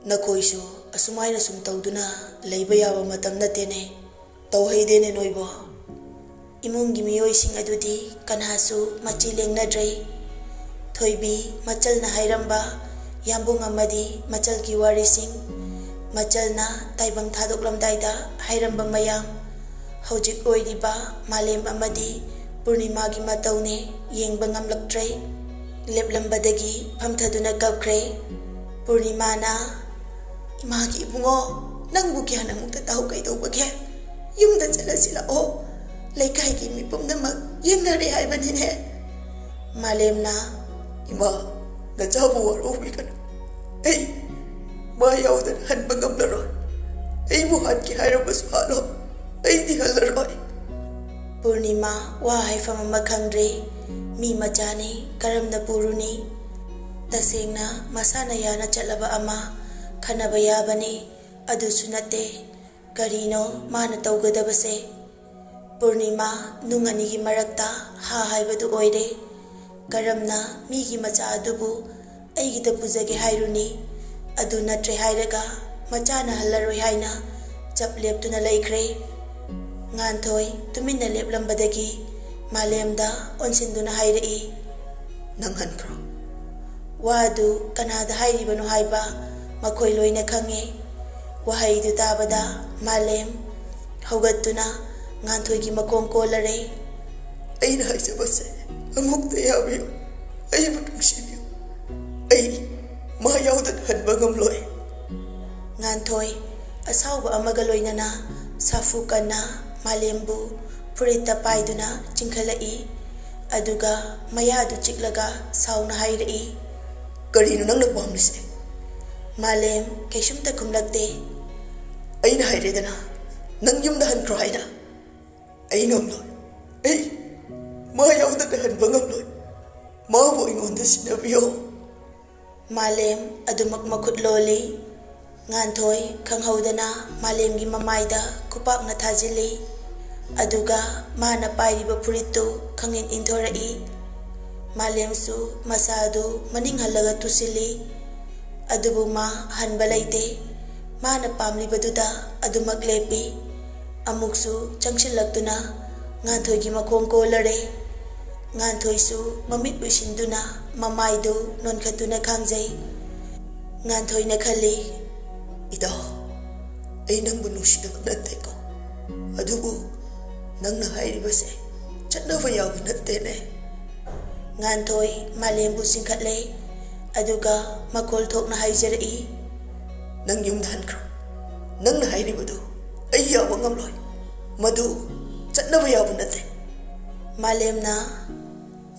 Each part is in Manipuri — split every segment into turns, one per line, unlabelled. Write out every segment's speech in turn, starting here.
Nakoisu asumaina sum tawduna leiba yaba matam natene tawhaidene noibo imungi miyoising adudi kanhasu machi lengnadrei thoibi machalna hairamba yambung amadi machalgi warising machalna taibang thadoklamdaida hairamba mayam hojik oiriba malem amadi purnimagi matawne yengba ngamlaktrei leplambadagi phamthaduna kapkhre purnimana imagi bungo nangbu kya namukta tahu kai tawbage yumda chalasila o laikai gi mi pumnamak yengnare haibanine malemna ima nachabu waro bikan ei ma yaudan hanba ngamlaro ei bu hat ki hairabas halo ei di halaroi purnima wa haifam makhangre mi machani karamna puruni tasengna masana yana chalaba ama khanaba yabani adusu nate karino mana tawgadabase purnima nungani gi marakta ha haibadu oire karamna mi gi macha adubu aigi da pujage hairuni adu natre hairaga machana hallaroi haina chapleptuna laikre nganthoi tuminna leplambadagi malemda onsinduna hairei nanghankro wadu kanada hairibanu haiba makhoi loina khange wahaidu tabada malem hogattuna nganthoi makong kolare aina haisabase amukta yabiyo ai butuksibiyo ai ma yaudan hanba ngamloi nganthoi asauba amaga loinana safu kana malembu purita paiduna chingkhalai aduga mayadu chiklaga sauna hairei karino nangna pamlise malem kaisumta kumlakte aina hairedana nang yumda hankro haina ai ngamloi ei ma yauda hanba ngamloi ma bo ingonda sinabiyo malem adumak makhut loli nganthoi khanghaudana malemgi mamaida kupak na thajili aduga mana pairiba puritu khangin inthorei malemsu masadu maning halaga tusili adubu ma hanba laite mana pamlibaduda adumak lepi amuksu changsilaktuna nganthoi makhong kolare nganthoi mamit uisinduna mamaidu nonkhatuna khangjai nganthoi na khali ida ai nangbu nusidaba natteko adubu nangna hairibase chatnaba yabu nattene nganthoi malembu singkhatle aduga makol thokna haijarei nang yum dhankro nangna hairibadu ai yabu ngamloi madu chatnaba yabu natte malemna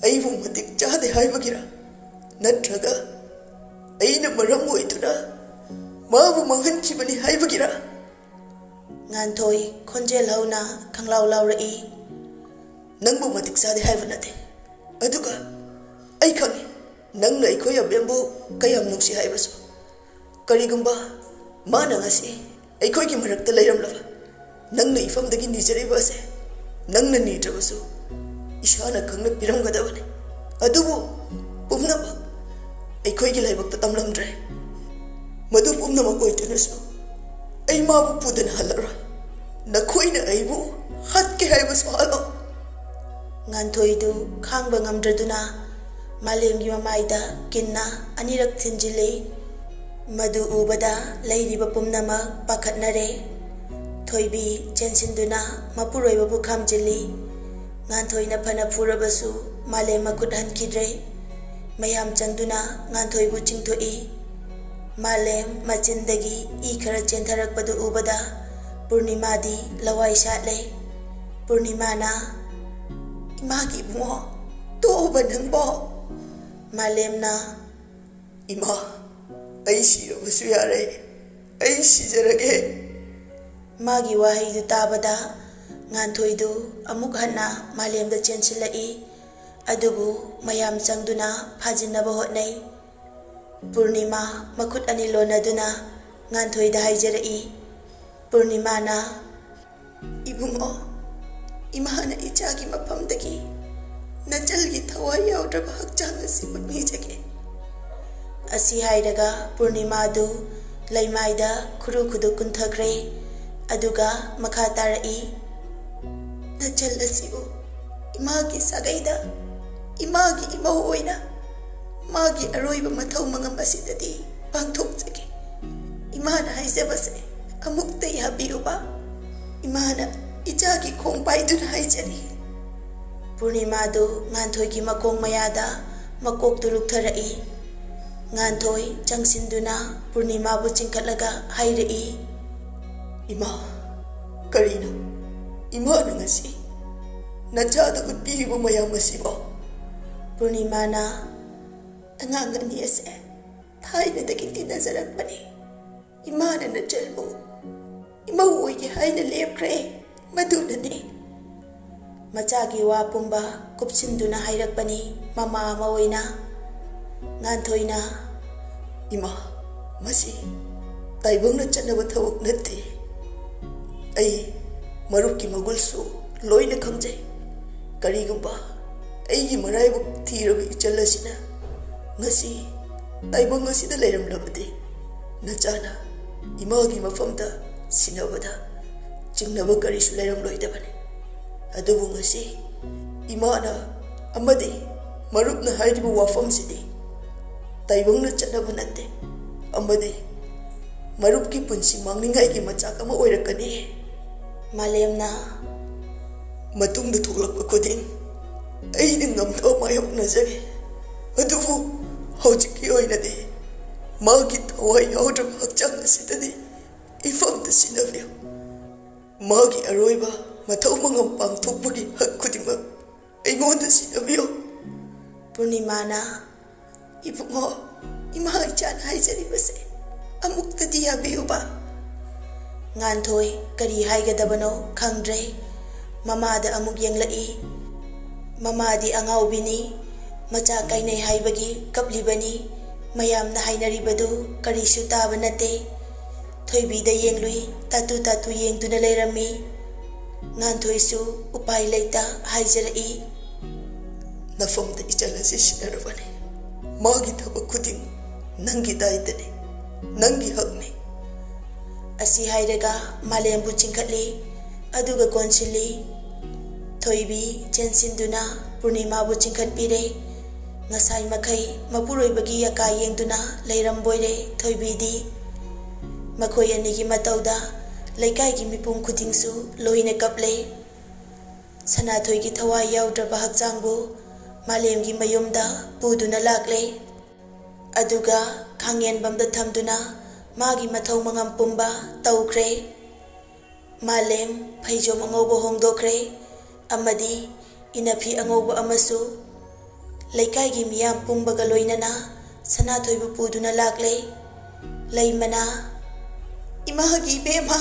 ai bu matik chade haibagira natraga aina maram oituna mabu manghanchibani haibagira nganthoi khonjel hauna khanglaw lawrei nangbu matik chade haibanate aduga ai khangi nangna ikhoy abembu kayam nungsi haibasu karigumba mana ngasi aikhoy gi marakta leiramlaba nangna ifamdagi nijareba ase nangna nitrabasu ishana khangna piramgadabani adubu pumnaba aikhoy gi laibakta tamlamdre madu pumnama oitunasu ai mabu pudana halaroi nakhoina aibu hatke haibasu halo nganthoi khangba ngamdraduna malemgi mamaida kinna anirak thinjile madu ubada leiriba pumnama pakhatnare thoibi chensinduna mapuroiba bu khamjili nganthoi na phana phurabasu malem makut hankidre mayam changduna nganthoi bu chingthoi malem machindagi I khara chentharakpadu ubada purnimadi lawai satle purnimana imagi bungo to banangbo malemna ima ai sirabasu yare ai sijarage magi wahaidu tabada nganthoi amuk hana malemda chensilai adubu mayam changduna phajinaba hotnai purnima makut ani lonaduna nganthoi da haijarei purnimana ibungo imana ichagi mapamdagi nachalgi thawai yaudraba hakchang asi matmijage asi hairaga purnima Laimaida khuru khudu kunthakre aduga makha tarai Nachal asibu imagi sagaida imagi imau oina magi aroiba mathau mangam asidadi pangthokjage imana haijabase amukta yabiuba imana ijagi khong paiduna haijani Purnimadu nganthoi makong mayada makok tuluk tharai nganthoi changsinduna Purnimabu chingkhatlaga hairei Ima karina Ima ngasi najada utpibu mayam asibo Purnimana angangani ase thaina dagiti nazarakpani Imana najalbu Ima oige haina lepkre madunani Machagi wa pumba kupsinduna hairakpani mama maoina ngantoina Ima masi taibungna chanaba thawak natte ai marukki magulsu loina khamjai karigumba aigi maraibu thirabi ichalasina ngasi taibung asida leiramlabadi nachana imagi mafamda sinabada chingnaba karisu leiramloidabani adubu ngasi imana amadi marupna hairibu wafamsidi taibungna chanaba natte amadi marupki punsi mangningai ki machak ama oirakani Malemna matungda thuklakpa khuding aina ngamtho mayoknajage adubu hojiki oinadi magi thawai yaudraba hakchang asidadi ifamda sinabyo magi aroiba mathau mangam pangthokpagi hak khudingma aingonda sinabyo Purnimana ibungo ima ichana haijari amuktadi yabiuba Nganthoi kari haigadabano khangdre mamada amuk yenglai mamadi angaubini macha kainai haibagi kaplibani mayamna hainaribadu karisu taba nate thoibida yenglui tatu yengtuna leirami Nganthoisu upai leita haijarai nafamda ichalasi sinarabani magi thaba khuding nangi daitane nangi hakne Asi hairaga malembu chingkhatli aduga konsili thoibi chensinduna Purnimabu chingkhatpire ngasai makai mapuroibagi yaka yengduna leiramboire thoibidi makhoi anigi matauda laikai gi mipum khudingsu loine kaple Sanathoi gi thawai yaudraba hakchangbu malemgi mayumda puduna lakle aduga khangyen bamda thamduna Magi mathau mangam pumba taukre Malem phaijom angauba hongdokre amadi inafi angauba amasu laikai gi miyam pumbaga loinana Sanathoibu puduna lakle laimana imagi bema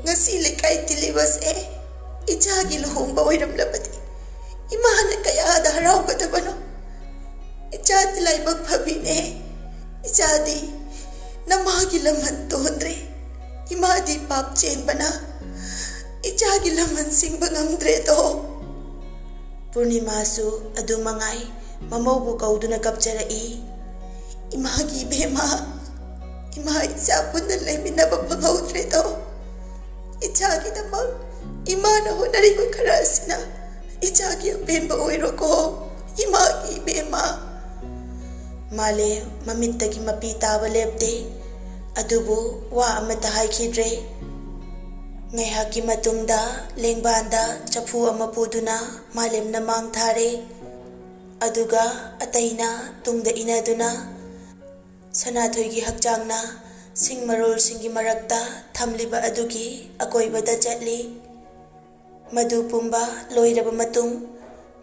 ngasi laikai tilibas ichagi lohomba oiramlabadi imana kayada haraugadabano ichati laibak phabine ichadi Namagi laman tondre imadi pap chen bana ichagi laman sing bangamdre to Purnimasu adumangai mamobu kauduna kapcharai imagi bema imai sapunda leminaba pangaudre to ichagi namag imana honari ko karasina ichagi apenba oiroko imagi bema Male mamittagi mapi taba lepte adubu wa amata haikidre ngaihaki matungda lengbanda chapu ama puduna malemna mang thare aduga ataina tungda inaduna Sanathoigi hakchangna singmarol singi marakta thamliba adugi akoibada chatli madu pumba loiraba matung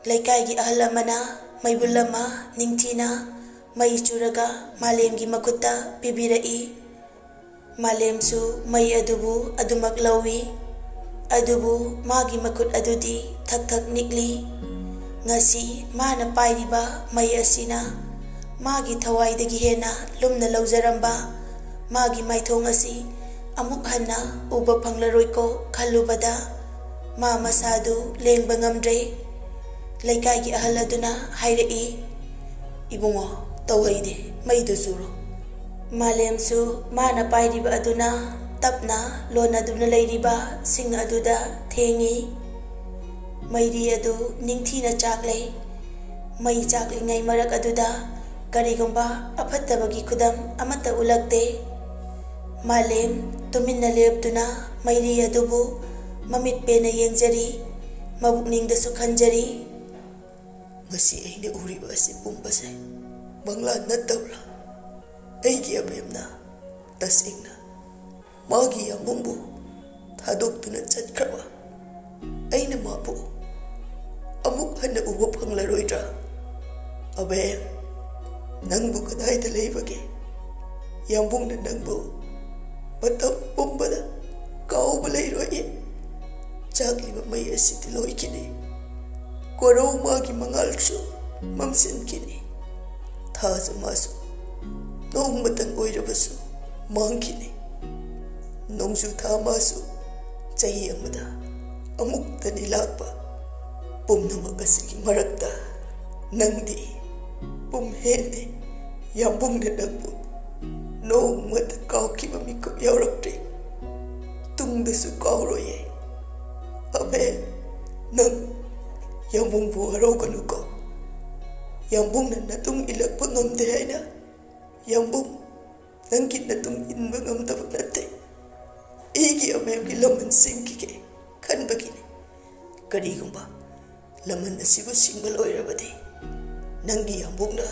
laikai gi ahal amana maibulama ningthina Mai churaga malemgi makutta pibirai malemsu mai adubu adumak lawi adubu magi makut adudi thak nikli ngasi mana pairiba mai asina magi thawaidagi hena lumna lawjaramba magi maithong asi amuk hanna uba phanglaroiko khalubada ma masadu lengba ngamdre laikai gi ahal aduna hairei ibungo Tawaide maidu zuro Malemsu mana pairiba aduna tapna lona aduna leiriba sing aduda thengi mairi adu ningthina chaklei mai chaklingai marak aduda karigumba afattabagi khudam amata ulakte malem tuminna leptuna mairi adubu mamit pena yengjari mabukningdasu khanjari ngasi aine uriba asi pumbase bangla nattabra aigi abemna tasingna magi ambumbu thadokuna chatkraba aina mabu amuk hana uba phanglaroidra abe nangbu kadaida leibage yambungna nangbu matam pumbada kauba leiroye chakliba mai asiti loikini korau magi mangalchu mamsin kini thaza masu nong matang oirabasu mangkini nongsu tha masu chahi amada amuk tani lakpa pumnamak asigi marakta nangdi pum hene yambungna nangbu nong mata kaukiba mikup yaurakte tungdasu kauroye abe nang yambungbu haraukanuko yambungna natung ilakpa ngamde haina yambung nangkin natung inba ngamdaba natte igi abemgi laman singkike khanbagine karigumba laman asibu singbal oirabadi nangi yambungna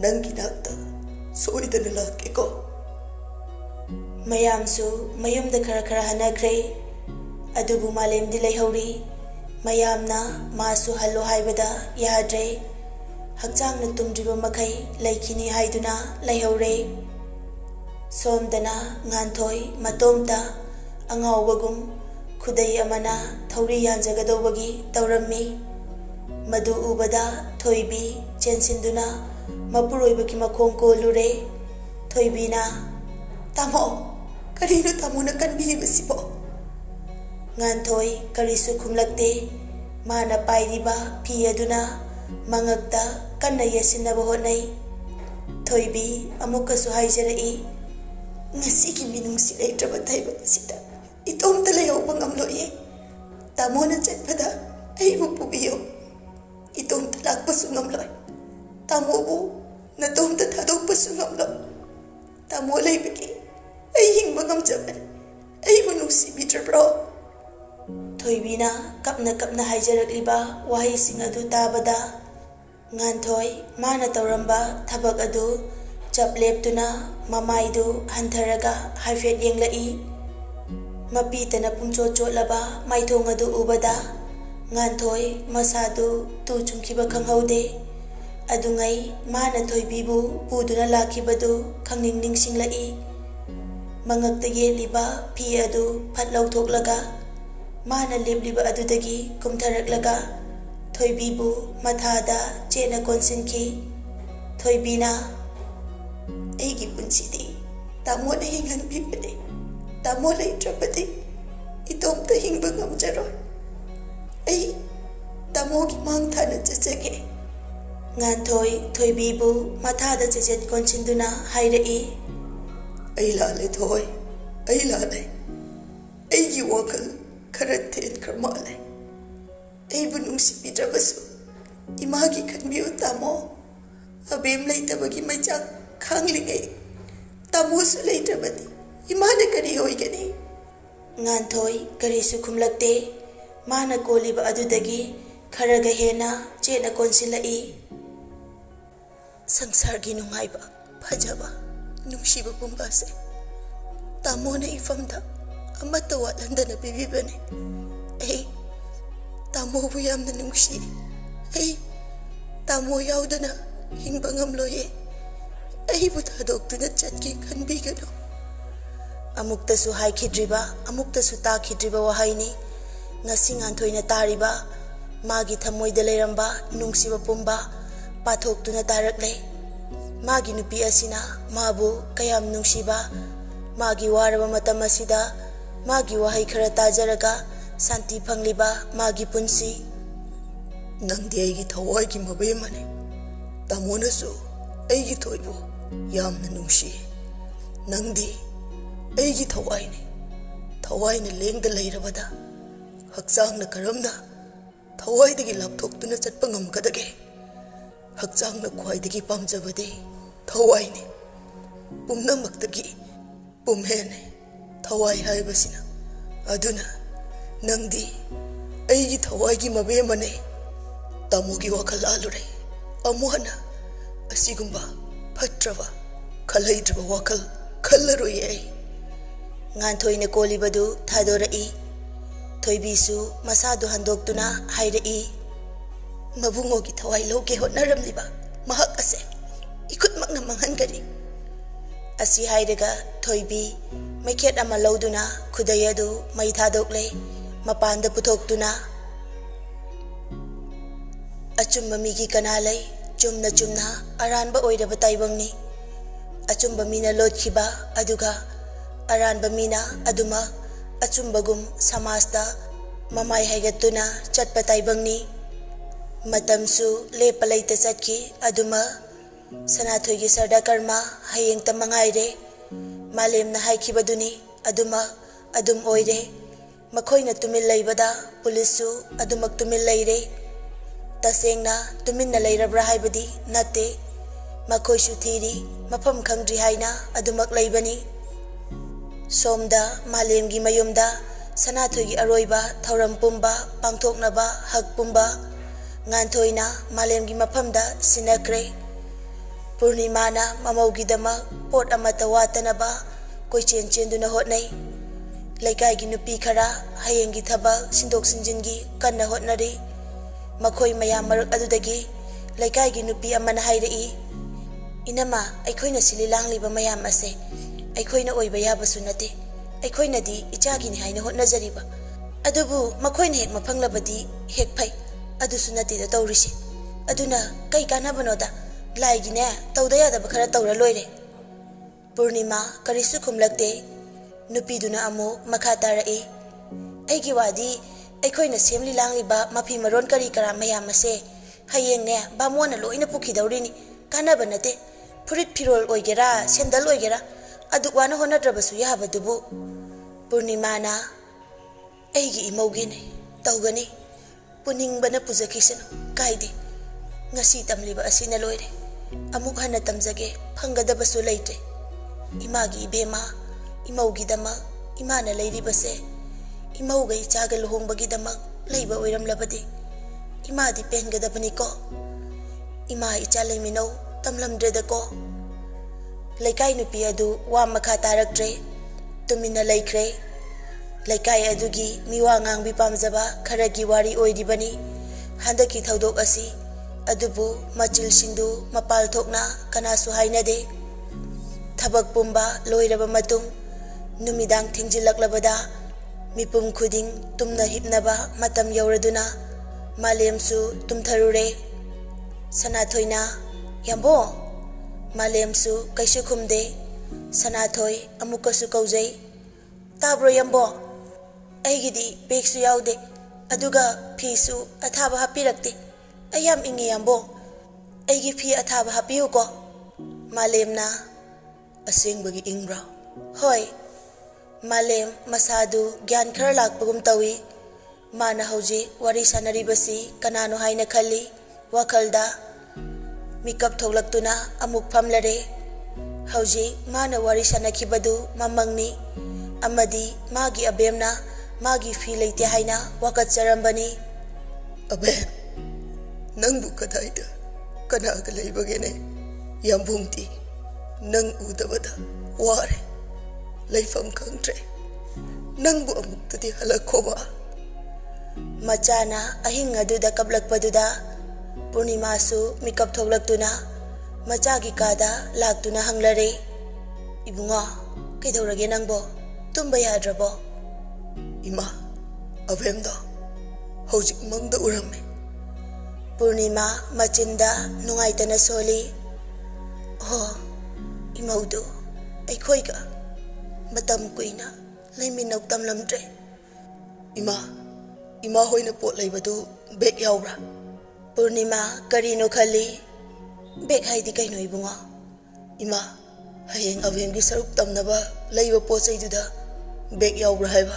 nangi nakta soidana lakkeko mayamsu mayumda khara hanakre adubu malemdi leihori mayamna masu hallo haibada yadre hakchangna tumdriba makai laikini haiduna leihore somdana nganthoi matomta angaubagum khudai amana thauri yanjagadobagi taurammi madu ubada thoibi chensinduna mapuroibaki makhong ko lure thoibina tamo karino tamona kanbiribasibo nganthoi karisu khumlakte mana pairiba phi aduna mangakta kanna yasinaba honai thoibi amukasu haijarai ngasigi minungsi leitraba thaiba sita itomta leihauba ngamloye tamona chatpada aibu pubiyo itomta lakpasu ngamloi tamobu natomta thadokpasu ngamloi tamo leibaki ai hingba ngamjaban aibu nungsibidrabro thoibina kapna haijarakliba wahaising adu tabada nganthoi mana tauramba thabak adu chapleptuna mamaidu hantharaga haifet yenglai mapitana pungchotlaba maithong adu ubada nganthoi masadu tu chumkiba khanghaude adungai mana thoibibu puduna lakibadu khangning ningsinglai mangakta yeliba phi adu phatlau thoklaga mana lebliba adudagi kumtharaklaga thoibibu mathada chena konsinki thoibina aigi punsidi tamona hingan bibade tamola itrapati itomta hingba ngamjaro ai tamogi mang thana chachage nganthoi thoibibu mathada chachet konsinduna hairei ai lale thoi ai lale aigi wakal kharathet kharmale aibu nungsibidrabasu imagi khanbiyo tamo abem leitabagi maichak khanglingai tamosu leitrabadi imana kari hoigani nganthoi karisu khumlakte mana koliba adudagi kharaga hena chena konsilai sangsargi nungaiba phajaba nungsiba pumbase tamona ifamda amata walandana bibibane ai tamobu yamna nungsi ai tamo yaudana hingba ngamloye aibu thadokduna chatki khanbigano amuktasu haikidriba amuktasu takidriba wahaini ngasi nganthoi tariba magi thamoida leiramba nungsiba pumba pathokduna tarakle magi nupi asina mabu kayam nungsiba magi waraba matam asida magi wahai khara tajaraga santi phangliba magi punsi nangdi aigi Thawaigi Mabemma ne tamonasu aigi thoibu yamna nungshi nangdi aigi thawaini thawaina lengda leirabada hakchangna karamna thawaidagi lapthoktuna chatpa ngamkadage hakchangna khwaidagi pamjabadi thawaini pumnamaktagi pumhene thawai haibasina aduna nangdi aigi Thawaigi Mabemma ne tamogi wakal alure amuhana asigumba phatraba khalaidraba wakal khallaroi ai nganthoi ne kolibadu thadorai thoibisu masadu handoktuna hairai mabungogi thawai loge hotnaramliba mahak ase ikut makna manghangari asi hairaga thoibi maikhet ama lauduna khudayadu mai thadokle mapanda puthokduna achumba migi kanalai chumna aranba oiraba taibangni achumba mina lotkhiba aduga aranba mina aduma achumbagum samasda mamai haigatuna chatpa taibangni matamsu lepalaita chatki aduma sanathoigi sarda karma hayeng tamangaire malemna haikhibaduni aduma adum oire makoina tumil laibada polisu adumak tumil laire tasengna tuminna lairabra haibadi nate makoisu thiri mafam khangdri haina adumak laibani somda malemgi mayumda sanathoigi aroiba thauram pumba pangthoknaba hak pumba ngantoina malemgi mafamda sinakre purnimana mamawgidama pot amata watanaba koichen chenduna hotnai laikai nupi khara hayengi thaba sindok sinjingi kanna hotnari makhoi mayam marak adudagi laikai nupi amana hairai inama aikhoina sili langliba mayam ase aikhoina oiba yabasu nate aikhoina di ichagi ni haina hotnajariba adubu makhoina hek mafanglabadi hek phai adusu nate da tawrisi aduna kai kana banoda laigi ne tawdaya da khara tawra loire purnima karisu khumlakte nupiduna amu makha tarai aigi wadi aikhoina semli langliba mafi maron kari kara mayam ase hayeng ne bamona loina pukhi dawrini kana banate furit firol oigera sendal oigera adu wana honadrabasu yabadubu purnimana aigi imogene tawgani puning bana pujakisana kaide ngasi tamliba asina loire amuk hana tamjage phangadabasu leite imagi ibema imaugi dama imana leiribase imauga ichaga luhongbagi dama leiba oiramlabadi imadi pengadabani ko ima icha leiminau tamlamdreda ko laikai nupi adu wa makha taraktre tumina laikre laikai adugi miwa ngangbi pamjaba kharagi wari oiribani handaki thaudok asi adubu machil sindu mapal thokna kanasu hainade thabak pumba loiraba matung numidang thingjilaklabada mipum khuding tumna hipnaba matam yauraduna malemsu tumtharure sanathoina yambo malemsu kaisu khumde sanathoi amukasu kaujai tabro yambo aigidi beksu yaude aduga phisu athaba hapirakte ayam ingi yambo aigi phi athaba hapiyuko malemna asengbagi ingra hoi malem masadu gyan khar lakpagum tawi mana hauji wari sanaribasi kanano haina khali wakalda mikap tholaktuna amuk phamlare hauji mana wari sanakhibadu mamangni amadi magi abemna magi fi leite haina wakat charambani abe nangbu kadaida kanaga leibagene yambungti nang udabada ware leifam khangtre nangbu amuktadi halakhoba machana ahing aduda kablakpaduda purnimasu mikap tholaktuna machagi kada laktuna hanglare ibunga kedaurage nangbo tumba yadrabo ima avemda hojik mangda urame purnima machinda nungaitana soli ho imaudu aikhoiga matam kuina leiminau tamlamdre ima hoina pot leibadu bek yaubra purnima karino khali bek haidi kaino ibunga Ima, hayeng abemgi saruk tamnaba laiba pochaiduda bag yaubra haiba.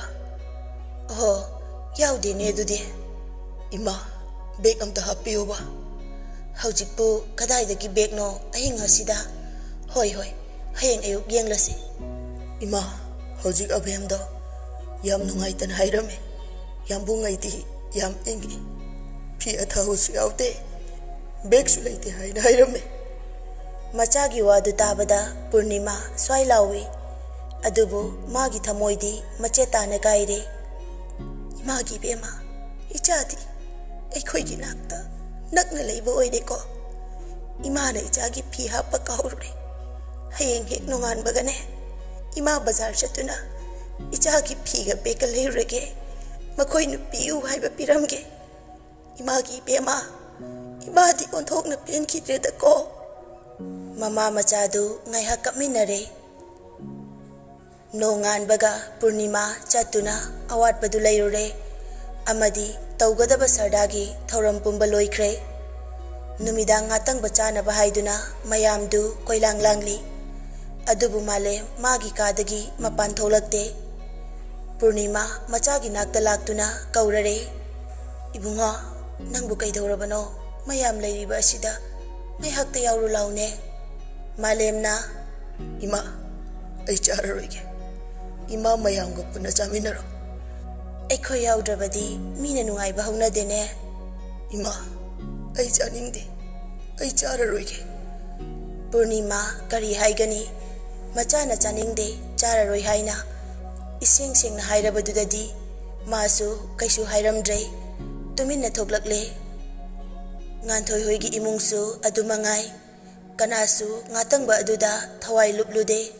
Oh, yaudene adudi. Ima, bag amta hapiyoba. Haujikpu kadaidagi bag no ahing hasida. Hoi hoi, hayeng ayuk yenglasi. Ima, haujik abemdo yam nungaitan hairame. Yam bungaiti yam ingi. Pi athahusu yaute. Bag su laite haina hairame. Machagi wadu tabada Purnima swai lawi. Adubu magi thamoidi machetana gaire. Magi bema, ichadi. Aikhoigi nakta nakna leiba oideko. Imana ichagi pi hapa kaurure. Hayeng hek nungan bagane. Ima bazar chatuna. Ichagi pi ga beka leirege. Makoi nu piu haiba piramge. Imagi bema. Imadi onthok na pen kidreda ko. Mama machadu ngaihak kapminare. Nongan baga Purnima chatuna awat badu lairure. Amadi taugadaba sardagi thauram pumba loikre. Numidang ngatang bachana bahaiduna mayamdu koilang langli. Adubu male magi kadagi mapan tholakte. Purnima machagi nakta laktuna kaurare. Ibunga nangbu kaidorabano mayam lairiba asida ngaihakta yauru laune. Malemna Ima ai chararoige. Ima mayamga puna chaminaro. Aikho yaudravadi mina nungaiba haunadene. Ima ai chaningde. Ai chararoige. Purnima kari haigani. Machana chaningde chararoi haina. Ising sing na hairabadudadi masu kaisu hairamdre. Tuminna thoklakle. Nganthoi hoigi imungsu adumangai. Kanasu ngatangba aduda thawai luplude.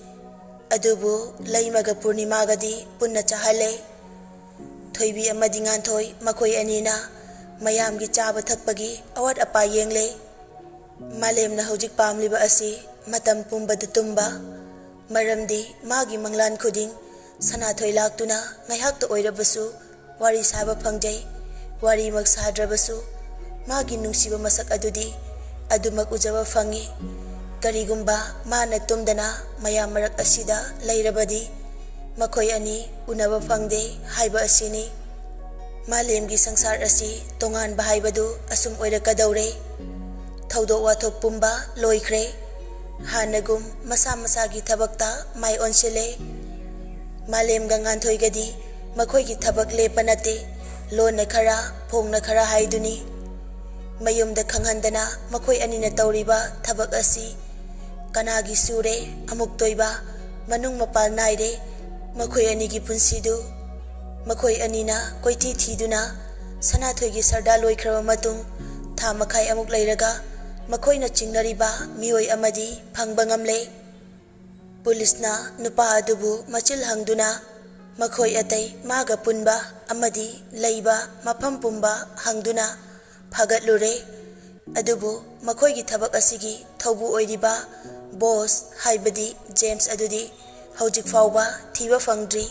Adubu laimaga Purnimagadi punna chahale. Thoibi amadi nganthoi makoi anina mayamgi chaba thakpagi awat apa yengle. Malemna hojik pamliba asi matam pumbada tumba. Maramdi magi manglan khuding sanathoi laktuna ngaihakta oirabasu wari saba phangjai. Wari mak sadrabasu magi nungsiba masak adudi adumak ujaba phangi. Karigumba mana tumdana mayam marak asida lairabadi makoi ani unaba phangde haiba asini. Malemgi sangsar asi tongan bahaibadu asum oirakadaure. Thaudok wathok pumba loikre. Hanagum masa masagi thabakta mai onsile. Malemga nganthoigadi makhoigi thabak lepanate. Lona khara phongna khara haiduni. Mayumda khanghandana makoi anina tauriba thabak asi kanagi sure amuk toiba manung mapal naire. Makoi anigi punsidu makoi anina koiti thiduna sanathoigi sarda loikraba matung tha makhai amuk leiraga makoina chingnariba mioi amadi phangba ngamle. Pulisna nupa adubu machil hangduna makoi atai maga punba amadi leiba mafam pumba hangduna phagat-lure. Adubu makoigi thabak asigi thaubu oiriba boss haibadi James adudi hojik fauba thiba fangdri.